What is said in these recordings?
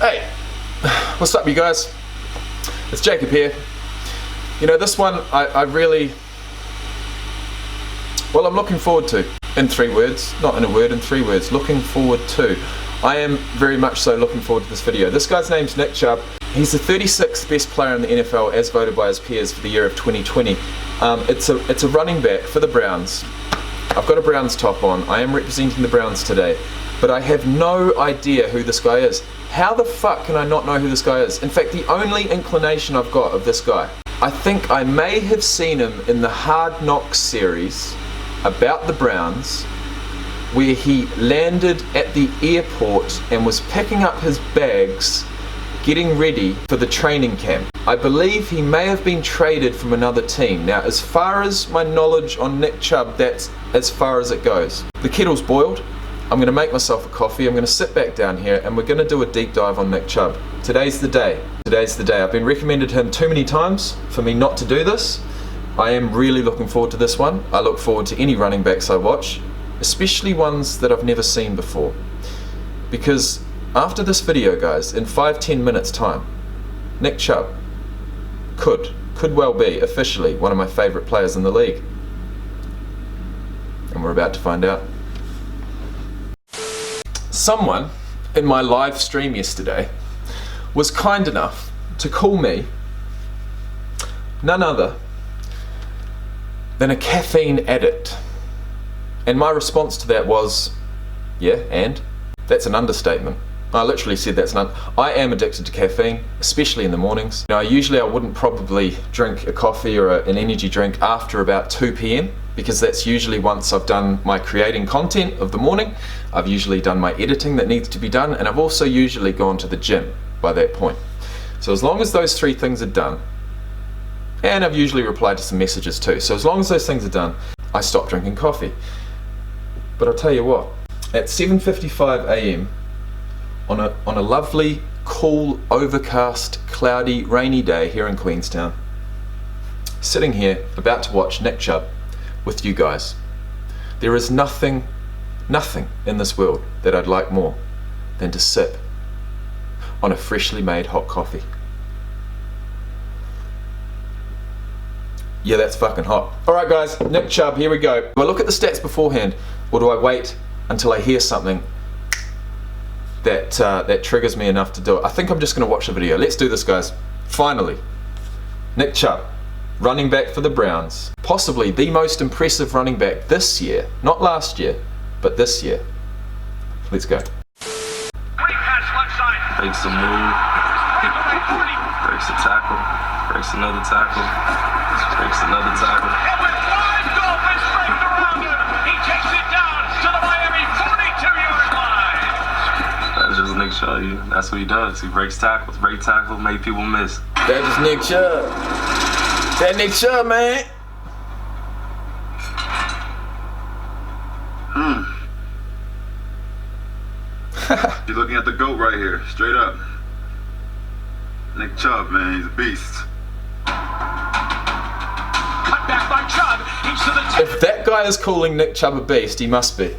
Hey, what's up you guys? It's Jacob here. You know, this one I really, well, I'm looking forward to. In 3 words, not in a word, in 3 words, looking forward to. I am very much so looking forward to this video. This guy's name's Nick Chubb. He's the 36th best player in the NFL as voted by his peers for the year of 2020. It's a running back for the Browns. I've got a Browns top on. I am representing the Browns today, but I have no idea who this guy is. How the fuck can I not know who this guy is? In fact, the only inclination I've got of this guy, I think I may have seen him in the Hard Knocks series about the Browns, where he landed at the airport and was picking up his bags, getting ready for the training camp. I believe he may have been traded from another team. Now, as far as my knowledge on Nick Chubb, that's as far as it goes. The kettle's boiled. I'm going to make myself a coffee. I'm going to sit back down here and we're going to do a deep dive on Nick Chubb. Today's the day. Today's the day. I've been recommended him too many times for me not to do this. I am really looking forward to this one. I look forward to any running backs I watch, especially ones that I've never seen before. Because after this video, guys, in 5-10 minutes time, Nick Chubb could well be officially one of my favourite players in the league. And we're about to find out. Someone in my live stream yesterday was kind enough to call me none other than a caffeine addict. And my response to that was, yeah, and? That's an understatement. I literally said I am addicted to caffeine, especially in the mornings. You know, usually I wouldn't probably drink a coffee or an energy drink after about 2 p.m. because that's usually once I've done my creating content of the morning. I've usually done my editing that needs to be done, and I've also usually gone to the gym by that point. So as long as those 3 things are done, and I've usually replied to some messages too, so as long as those things are done, I stop drinking coffee. But I'll tell you what, at 7:55 a.m. on a lovely, cool, overcast, cloudy, rainy day here in Queenstown, sitting here about to watch Nick Chubb with you guys, there is nothing in this world that I'd like more than to sip on a freshly made hot coffee. Yeah, that's fucking hot. Alright guys, Nick Chubb, here we go. Do I look at the stats beforehand, or do I wait until I hear something that triggers me enough to do it? I think I'm just going to watch the video. Let's do this, guys. Finally, Nick Chubb, running back for the Browns. Possibly the most impressive running back this year. Not last year, but this year. Let's go. Great pass left side. Breaks a move, breaks a tackle, breaks another tackle, breaks another tackle. And with 5 Dolphins framed around him, he takes it down to the Miami 42-yard line. That's just Nick Chubb. That's what he does. He breaks tackles, make people miss. That is Nick Chubb. That Nick Chubb, man. You're looking at the GOAT right here, straight up. Nick Chubb, man, he's a beast. Cut back by Chubb. He's to the 10. If that guy is calling Nick Chubb a beast, he must be. He's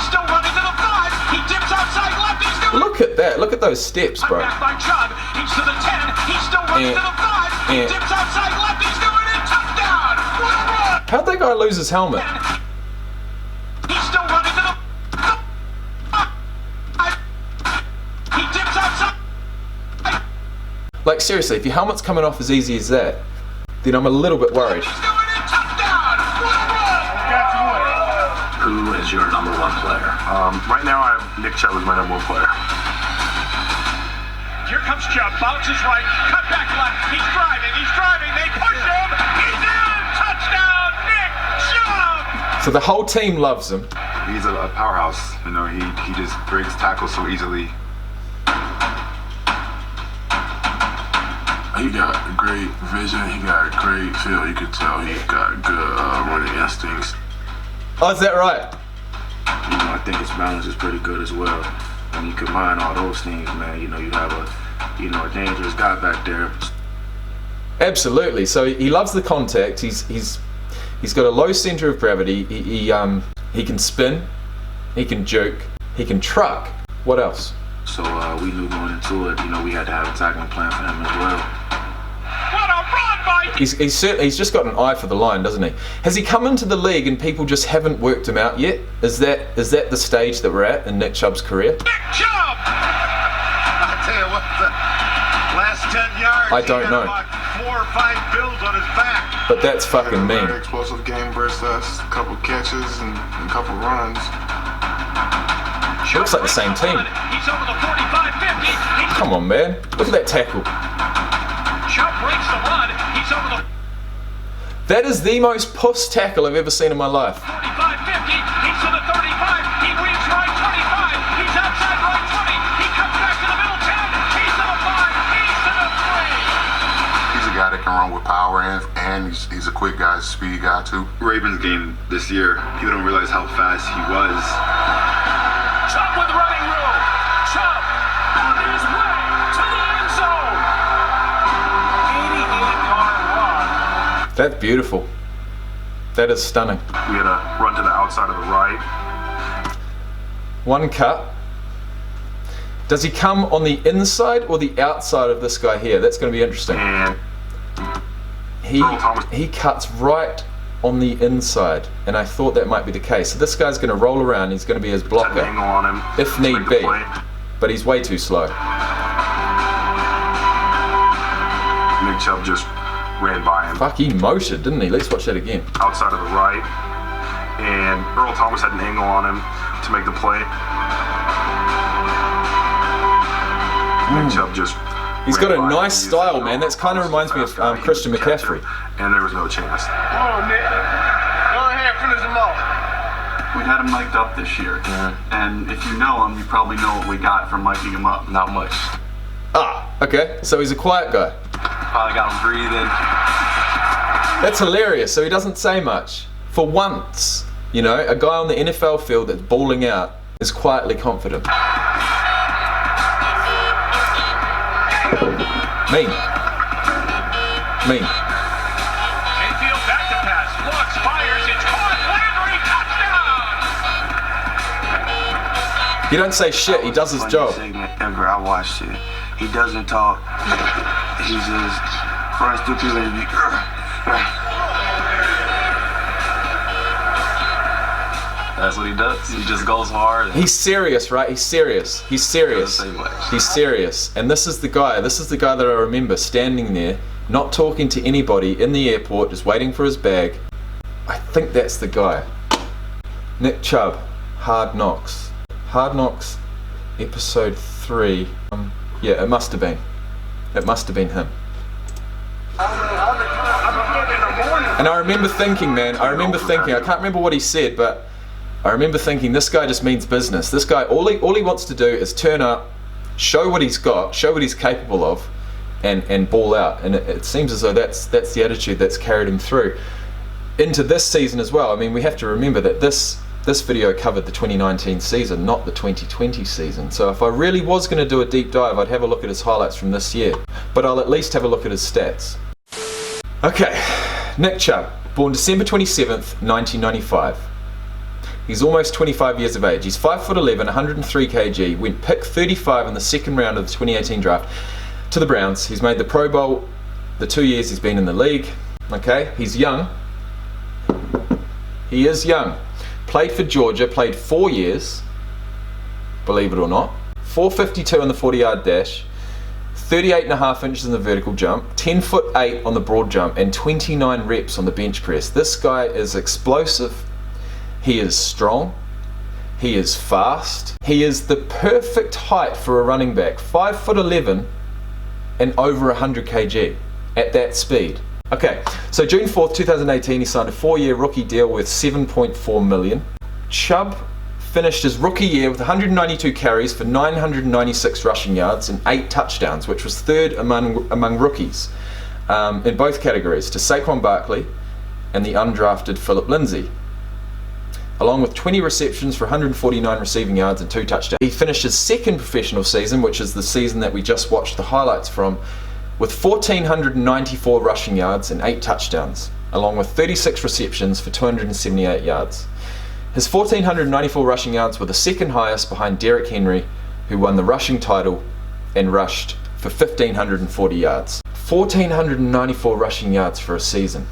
still running to the 5. He dips outside left. He's doing Look at that. Look at those steps, Cut bro. back by Chubb. He's to the 10. He's still running to the 5. He dips outside left. He's doing it. Touchdown. What a run. How'd that guy lose his helmet? He's still running to the 5. He dips outside. Like seriously, if your helmet's coming off as easy as that, then I'm a little bit worried. He's doing it. Touchdown. What a run. Who is your number 1 player? Right now, Nick Chubb is my number 1 player. Here comes Chubb, bounces right, cut back left, he's driving, they push him, he's in! Touchdown, Nick Chubb! So the whole team loves him. He's a powerhouse. You know, he just breaks tackles so easily. He got great vision, he got great feel. You could tell he got good running instincts. Oh, is that right? You know, I think his balance is pretty good as well. When you combine all those things, man, you know, you have a dangerous guy back there. Absolutely. So he loves the contact. He's got a low center of gravity. He can spin, he can juke, he can truck. What else? So we knew going into it, you know, we had to have a tackling plan for him as well. What a run by He's just got an eye for the line, doesn't he? Has he come into the league and people just haven't worked him out yet? Is that the stage that we're at in Nick Chubb's career? Nick Chubb. I tell you what, the last 10 yards. I don't know. About 4 or 5 bills on his back. But that's fucking mean. Very explosive game versus us. A couple catches and a couple runs. Looks like the same team. He's over the 45-50. Come on, man. Look at that tackle. Chubb breaks the run. He's over the That is the most puss tackle I've ever seen in my life. 45-50. He's to the 35. He weaves right 25. He's outside right 20. He comes back to the middle 10. He's to the 5. He's to the 3. He's a guy that can run with power and he's a quick guy, speed guy too. Ravens game this year, people don't realize how fast he was. Chubb with running room. Chubb on his way to the end zone. 88-yard run. That's beautiful. That is stunning. We had a run to the outside of the right. One cut. Does he come on the inside or the outside of this guy here? That's going to be interesting. And He cuts right on the inside, and I thought that might be the case. So this guy's going to roll around. He's going to be his set an blocker, angle on him. if to need make the be. play. But he's way too slow. Nick Chubb just ran by him Fuck, he motored, didn't he? Let's watch that again. outside of the right. And Earl Thomas had an angle on him to make the play. Nick Chubb just He's got ran a by nice him, used style, it. man. That's kind of reminds me of Christian He could catch McCaffrey. him, and there was no chance. Oh, Nick. Go ahead, finish him off. We had him mic'd up this year, and if you know him, you probably know what we got from miking him up. Not much. Ah, okay. So he's a quiet guy. Probably got him breathing. That's hilarious. So he doesn't say much. For once, you know, a guy on the NFL field that's balling out is quietly confident. Mean. Mayfield back to pass. Looks, fires. It's caught. Landry, touchdown. He don't say shit. He does his job. Segment ever I watched it. He doesn't talk. He just runs through people and That's what he does. He just goes hard. And He's serious, right? He's serious. He's serious. Doesn't say much. He's serious. And this is the guy. This is the guy that I remember standing there, not talking to anybody in the airport, just waiting for his bag. I think that's the guy. Nick Chubb, Hard Knocks. Hard Knocks, episode 3. Yeah, it must have been. It must have been him. And I remember thinking, man, I can't remember what he said, but I remember thinking, this guy just means business. This guy, all he wants to do is turn up, show what he's got, show what he's capable of, and ball out. And it seems as though that's the attitude that's carried him through into this season as well. I mean, we have to remember that this video covered the 2019 season, not the 2020 season. So if I really was going to do a deep dive, I'd have a look at his highlights from this year. But I'll at least have a look at his stats. Okay, Nick Chubb, born December 27th, 1995. He's almost 25 years of age. He's 5'11", 103 kg, went pick 35 in the second round of the 2018 draft to the Browns. He's made the Pro Bowl the 2 years he's been in the league. Okay, he's young. He is young. Played for Georgia, played 4 years, believe it or not. 452 on the 40-yard dash, 38.5 inches in the vertical jump, 10'8" on the broad jump, and 29 reps on the bench press. This guy is explosive. He is strong. He is fast. He is the perfect height for a running back. 5'11" and over 100 kg at that speed. Okay, so June 4th, 2018, he signed a 4-year rookie deal worth $7.4 million. Chubb finished his rookie year with 192 carries for 996 rushing yards and 8 touchdowns, which was third among rookies in both categories, to Saquon Barkley and the undrafted Philip Lindsay, along with 20 receptions for 149 receiving yards and 2 touchdowns. He finished his second professional season, which is the season that we just watched the highlights from, with 1,494 rushing yards and 8 touchdowns, along with 36 receptions for 278 yards. His 1,494 rushing yards were the second highest behind Derrick Henry, who won the rushing title and rushed for 1,540 yards. 1,494 rushing yards for a season.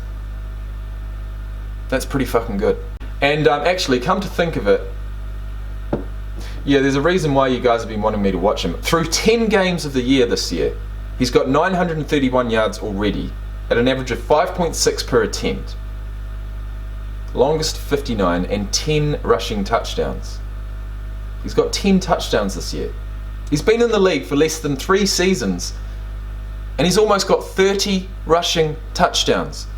That's pretty fucking good. And actually, come to think of it, yeah, there's a reason why you guys have been wanting me to watch him. Through 10 games of the year this year, he's got 931 yards already at an average of 5.6 per attempt. Longest 59 and 10 rushing touchdowns. He's got 10 touchdowns this year. He's been in the league for less than 3 seasons and he's almost got 30 rushing touchdowns.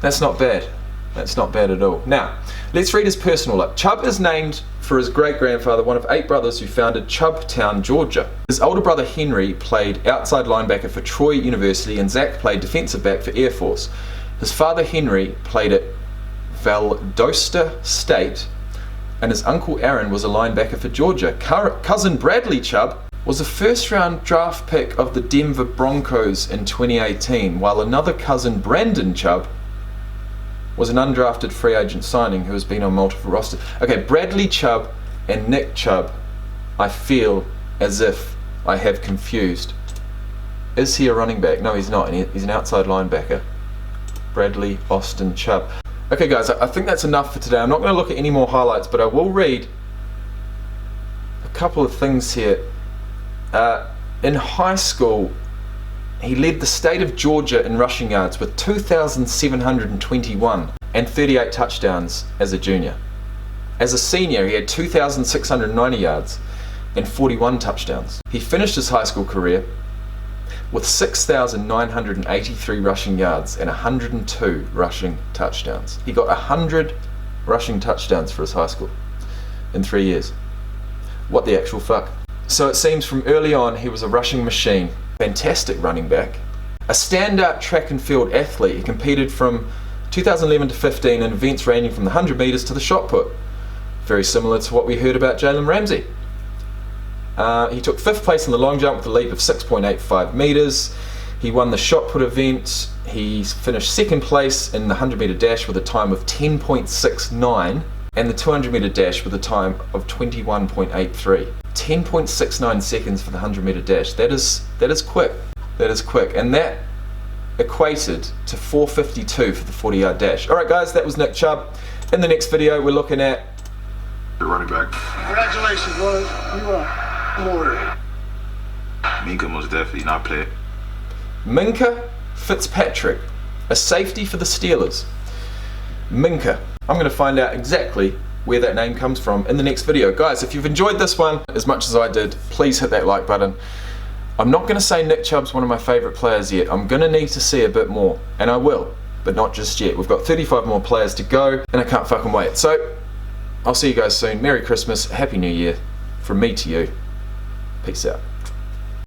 That's not bad. That's not bad at all. Now, let's read his personal life. Chubb is named for his great-grandfather, one of 8 brothers who founded Chubbtown, Georgia. His older brother Henry played outside linebacker for Troy University and Zach played defensive back for Air Force. His father Henry played at Valdosta State and his uncle Aaron was a linebacker for Georgia. Cousin Bradley Chubb was a first-round draft pick of the Denver Broncos in 2018, while another cousin, Brandon Chubb, was an undrafted free agent signing who has been on multiple rosters. Okay, Bradley Chubb and Nick Chubb, I feel as if I have confused. Is he a running back? No, he's not. He's an outside linebacker. Bradley Austin Chubb. Okay guys, I think that's enough for today. I'm not going to look at any more highlights, but I will read a couple of things here. In high school, he led the state of Georgia in rushing yards with 2,721 and 38 touchdowns as a junior. As a senior, he had 2,690 yards and 41 touchdowns. He finished his high school career with 6,983 rushing yards and 102 rushing touchdowns. He got 100 rushing touchdowns for his high school in 3 years. What the actual fuck? So it seems from early on he was a rushing machine, fantastic running back, a standout track and field athlete. He competed from 2011 to 15 in events ranging from the 100 meters to the shot put. Very similar to what we heard about Jalen Ramsey. He took 5th place in the long jump with a leap of 6.85 meters. He won the shot put event. He finished 2nd place in the 100 meter dash with a time of 10.69 and the 200 meter dash with a time of 21.83. 10.69 seconds for the 100 meter dash. That is quick. That is quick. And that equated to 4:52 for the 40-yard dash. Alright guys, that was Nick Chubb. In the next video we're looking at The running back. Congratulations, boys. You are more. Minka most definitely not play. Minka Fitzpatrick, a safety for the Steelers. Minka. I'm going to find out exactly where that name comes from in the next video. Guys, if you've enjoyed this one as much as I did, please hit that like button. I'm not going to say Nick Chubb's one of my favourite players yet. I'm going to need to see a bit more, and I will, but not just yet. We've got 35 more players to go, and I can't fucking wait. So, I'll see you guys soon. Merry Christmas, Happy New Year, from me to you. Peace out.